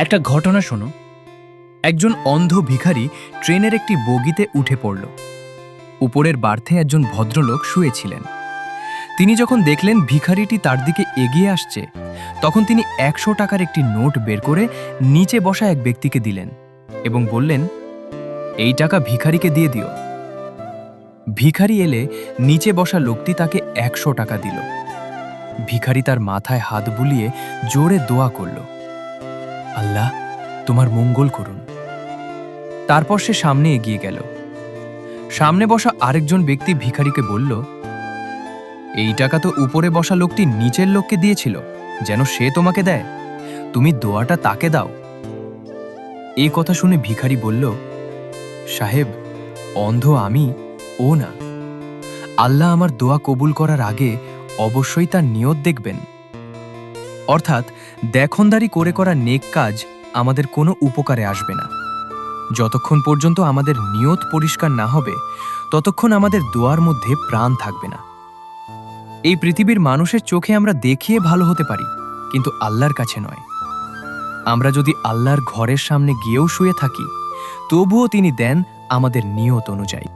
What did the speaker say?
একটা ঘটনা শোনো। একজন অন্ধ ভিখারি ট্রেনের একটি বগিতে উঠে পড়ল। উপরের বার্থে একজন ভদ্রলোক শুয়েছিলেন। তিনি যখন দেখলেন ভিখারিটি তার দিকে এগিয়ে আসছে, তখন তিনি ১০০ টাকার একটি নোট বের করে নিচে বসা এক ব্যক্তিকে দিলেন এবং বললেন, এই টাকা ভিখারিকে দিয়ে দিও। ভিখারি এলে নিচে বসা লোকটি তাকে ১০০ টাকা দিল। ভিখারি তার মাথায় হাত বুলিয়ে জোরে দোয়া করল, আল্লাহ তোমার মঙ্গল করুন। তারপর সে সামনে এগিয়ে গেল। সামনে বসা আরেকজন ব্যক্তি ভিখারিকে বলল, এই টাকা তো উপরে বসা লোকটি নিচের লোককে দিয়েছিল, যেন সে তোমাকে দেয়। তুমি দোয়াটা তাকে দাও। এই কথা শুনে ভিখারি বলল, সাহেব, অন্ধ আমি, ও না। আল্লাহ আমার দোয়া কবুল করার আগে অবশ্যই তার নিয়ত দেখবেন। অর্থাৎ দেখনদারি করে করা নেক কাজ আমাদের কোনো উপকারে আসবে না। যতক্ষণ পর্যন্ত আমাদের নিয়ত পরিষ্কার না হবে, ততক্ষণ আমাদের দোয়ার মধ্যে প্রাণ থাকবে না। এই পৃথিবীর মানুষের চোখে আমরা দেখিয়ে ভালো হতে পারি, কিন্তু আল্লাহর কাছে নয়। আমরা যদি আল্লাহর ঘরের সামনে গিয়েও শুয়ে থাকি, তবুও তিনি দেন আমাদের নিয়ত অনুযায়ী।